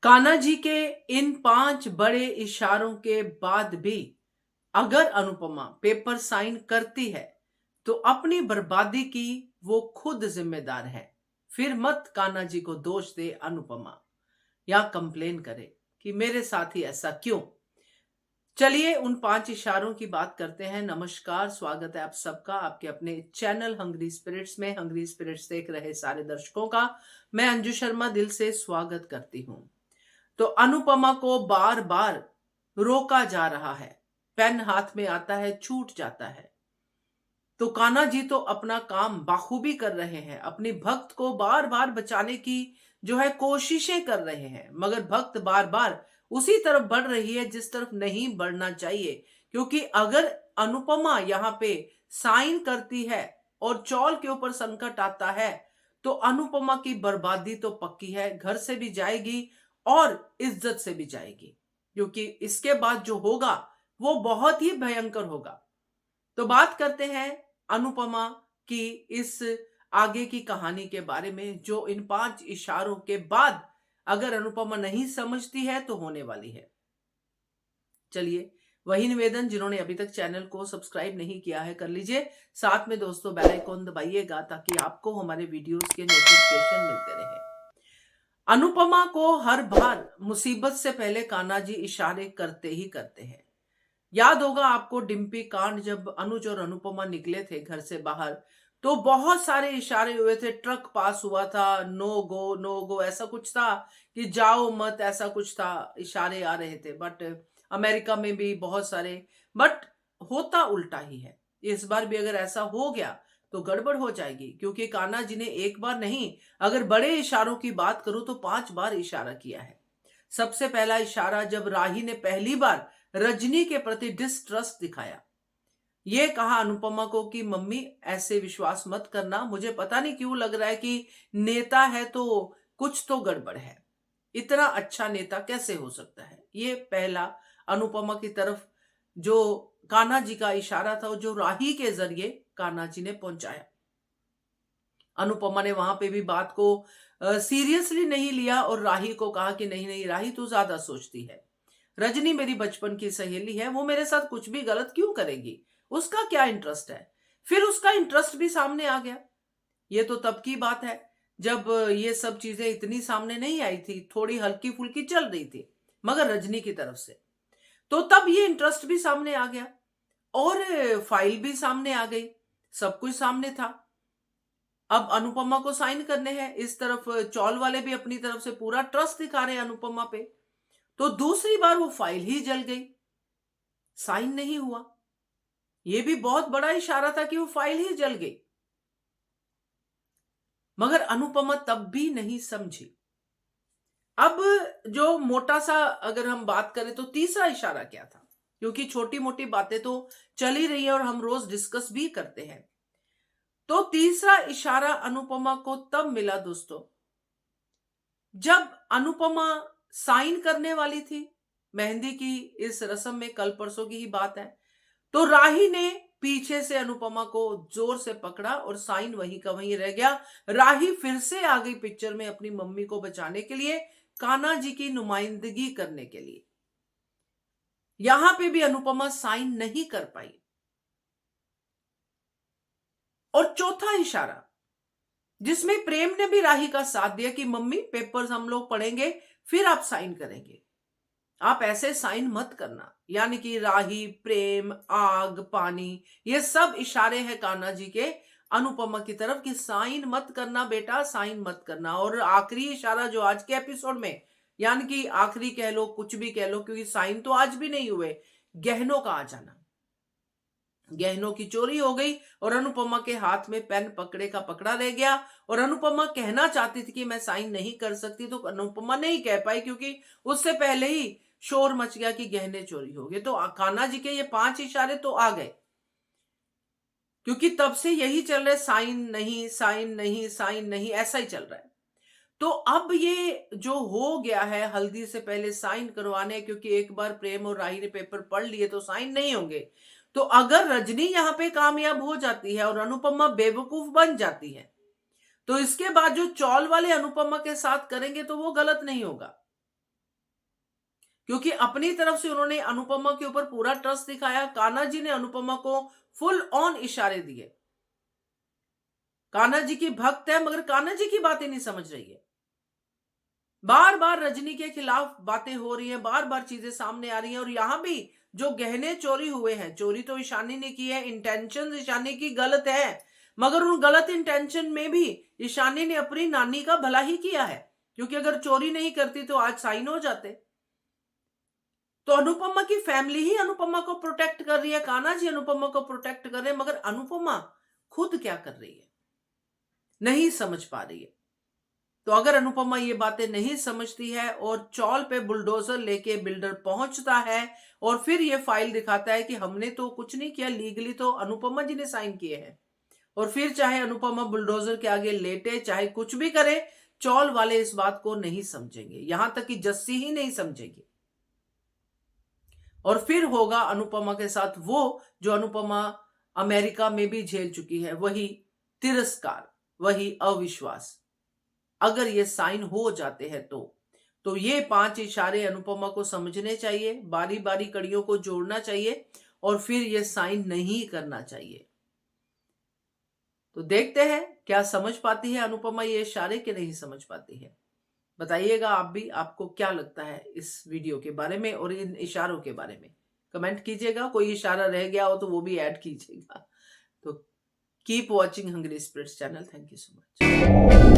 कान्हा जी के इन 5 बड़े इशारों के बाद भी अगर अनुपमा पेपर साइन करती है तो अपनी बर्बादी की वो खुद जिम्मेदार है। फिर मत कान्हा जी को दोष दे अनुपमा या कंप्लेन करे कि मेरे साथ ही ऐसा क्यों। चलिए उन 5 इशारों की बात करते हैं। नमस्कार, स्वागत है आप सबका आपके अपने चैनल हंग्री स्पिरिट्स में। हंग्री स्पिरिट्स देख रहे सारे दर्शकों का मैं अंजू शर्मा दिल से स्वागत करती हूं। तो अनुपमा को बार बार रोका जा रहा है, पेन हाथ में आता है छूट जाता है। तो कान्हा जी तो अपना काम बाखूबी कर रहे हैं, अपनी भक्त को बार बार बचाने की जो है कोशिशें कर रहे हैं, मगर भक्त बार बार उसी तरफ बढ़ रही है जिस तरफ नहीं बढ़ना चाहिए। क्योंकि अगर अनुपमा यहाँ पे साइन करती है और चौल के ऊपर संकट आता है तो अनुपमा की बर्बादी तो पक्की है, घर से भी जाएगी और इज्जत से भी जाएगी, क्योंकि इसके बाद जो होगा वो बहुत ही भयंकर होगा। तो बात करते हैं अनुपमा की इस आगे की कहानी के बारे में, जो इन 5 इशारों के बाद अगर अनुपमा नहीं समझती है तो होने वाली है। चलिए वही निवेदन, जिन्होंने अभी तक चैनल को सब्सक्राइब नहीं किया है कर लीजिए, साथ में दोस्तों बेल आइकॉन दबाइएगा ताकि आपको हमारे वीडियोस के नोटिफिकेशन मिलते रहे। अनुपमा को हर बार मुसीबत से पहले कान्हा जी इशारे करते ही करते हैं। याद होगा आपको डिम्पी कांड, जब अनुज और अनुपमा निकले थे घर से बाहर तो बहुत सारे इशारे हुए थे। ट्रक पास हुआ था, नो गो ऐसा कुछ था कि जाओ मत, ऐसा कुछ था, इशारे आ रहे थे। बट अमेरिका में भी बहुत सारे, बट होता उल्टा ही है। इस बार भी अगर ऐसा हो गया तो गड़बड़ हो जाएगी, क्योंकि कान्हा जी ने एक बार नहीं, अगर बड़े इशारों की बात करूं तो 5 बार इशारा किया है। सबसे पहला इशारा जब राही ने पहली बार रजनी के प्रति डिस्ट्रस्ट दिखाया, ये कहा अनुपमा को कि मम्मी ऐसे विश्वास मत करना, मुझे पता नहीं क्यों लग रहा है कि नेता है तो कुछ तो गड़बड़ है, इतना अच्छा नेता कैसे हो सकता है। ये पहला अनुपमा की तरफ जो कान्हा जी का इशारा था, जो राही के जरिए कान्हा जी ने पहुंचाया। अनुपमा ने वहां पे भी बात को सीरियसली नहीं लिया और राही को कहा कि नहीं नहीं राही, तू ज्यादा सोचती है, रजनी मेरी बचपन की सहेली है, वो मेरे साथ कुछ भी गलत क्यों करेगी, उसका क्या इंटरेस्ट है। फिर उसका इंटरेस्ट भी सामने आ गया। ये तो तब की बात है जब ये सब चीजें इतनी सामने नहीं आई थी, थोड़ी हल्की फुल्की चल रही थी मगर रजनी की तरफ से। तो तब ये इंटरेस्ट भी सामने आ गया और फाइल भी सामने आ गई, सब कुछ सामने था। अब अनुपमा को साइन करने हैं, इस तरफ चौल वाले भी अपनी तरफ से पूरा ट्रस्ट दिखा रहे हैं अनुपमा पे। तो दूसरी बार वो फाइल ही जल गई, साइन नहीं हुआ। ये भी बहुत बड़ा इशारा था कि वो फाइल ही जल गई, मगर अनुपमा तब भी नहीं समझी। अब जो मोटा सा अगर हम बात करें तो तीसरा इशारा क्या था, क्योंकि छोटी मोटी बातें तो चल ही रही है और हम रोज डिस्कस भी करते हैं। तो तीसरा इशारा अनुपमा को तब मिला दोस्तों, जब अनुपमा साइन करने वाली थी मेहंदी की इस रस्म में, कल परसों की ही बात है। तो राही ने पीछे से अनुपमा को जोर से पकड़ा और साइन वहीं का वहीं रह गया। राही फिर से आ गई पिक्चर में अपनी मम्मी को बचाने के लिए, कान्हा जी की नुमाइंदगी करने के लिए। यहां पे भी अनुपमा साइन नहीं कर पाई। और चौथा इशारा जिसमें प्रेम ने भी राही का साथ दिया कि मम्मी पेपर्स हम लोग पढ़ेंगे फिर आप साइन करेंगे, आप ऐसे साइन मत करना। यानी कि राही, प्रेम, आग, पानी, ये सब इशारे हैं कान्हा जी के अनुपमा की तरफ कि साइन मत करना बेटा, साइन मत करना। और आखिरी इशारा जो आज के एपिसोड में, यानी कि आखिरी कह लो, कुछ भी कह लो, क्योंकि साइन तो आज भी नहीं हुए, गहनों का आ जाना, गहनों की चोरी हो गई और अनुपमा के हाथ में पेन पकड़े का पकड़ा रह गया। और अनुपमा कहना चाहती थी कि मैं साइन नहीं कर सकती, तो अनुपमा नहीं कह पाई क्योंकि उससे पहले ही शोर मच गया कि गहने चोरी हो गए। तो कान्हा जी के ये 5 इशारे तो आ गए, क्योंकि तब से यही चल रहा है, साइन नहीं, साइन नहीं, साइन नहीं, ऐसा ही चल रहा है। तो अब ये जो हो गया है, हल्दी से पहले साइन करवाने, क्योंकि एक बार प्रेम और राही ने पेपर पढ़ लिए तो साइन नहीं होंगे। तो अगर रजनी यहां पे कामयाब हो जाती है और अनुपमा बेवकूफ बन जाती है, तो इसके बाद जो चौल वाले अनुपमा के साथ करेंगे तो वो गलत नहीं होगा। क्योंकि अपनी तरफ से उन्होंने अनुपमा के ऊपर पूरा ट्रस्ट दिखाया। कान्हा जी ने अनुपमा को फुल ऑन इशारे दिए। कान्हा जी की भक्त है मगर कान्हा जी की बातें नहीं समझ रही है। बार बार रजनी के खिलाफ बातें हो रही हैं, बार बार चीजें सामने आ रही हैं। और यहां भी जो गहने चोरी हुए हैं, चोरी तो ईशानी ने की है, इंटेंशन ईशानी की गलत है, मगर उन गलत इंटेंशन में भी ईशानी ने अपनी नानी का भला ही किया है। क्योंकि अगर चोरी नहीं करती तो आज साइन हो जाते। तो अनुपमा की फैमिली ही अनुपमा को प्रोटेक्ट कर रही है, कान्हा जी अनुपमा को प्रोटेक्ट कर रहे हैं, मगर अनुपमा खुद क्या कर रही है नहीं समझ पा रही है। तो अगर अनुपमा ये बातें नहीं समझती है और चौल पे बुलडोजर लेके बिल्डर पहुंचता है और फिर ये फाइल दिखाता है कि हमने तो कुछ नहीं किया, लीगली तो अनुपमा जी ने साइन किए हैं, और फिर चाहे अनुपमा बुलडोजर के आगे लेटे, चाहे कुछ भी करे, चौल वाले इस बात को नहीं समझेंगे, यहां तक कि जस्सी ही नहीं समझेगी। और फिर होगा अनुपमा के साथ वो जो अनुपमा अमेरिका में भी झेल चुकी है, वही तिरस्कार, वही अविश्वास। अगर ये साइन हो जाते हैं तो ये 5 इशारे अनुपमा को समझने चाहिए, बारी बारी कड़ियों को जोड़ना चाहिए और फिर ये साइन नहीं करना चाहिए। तो देखते हैं क्या समझ पाती है अनुपमा ये इशारे के नहीं समझ पाती है। बताइएगा आप भी, आपको क्या लगता है इस वीडियो के बारे में और इन इशारों के बारे में। कमेंट कीजिएगा, कोई इशारा रह गया हो तो वो भी ऐड कीजिएगा। तो keep watching Hungry Spirits channel. Thank you so much.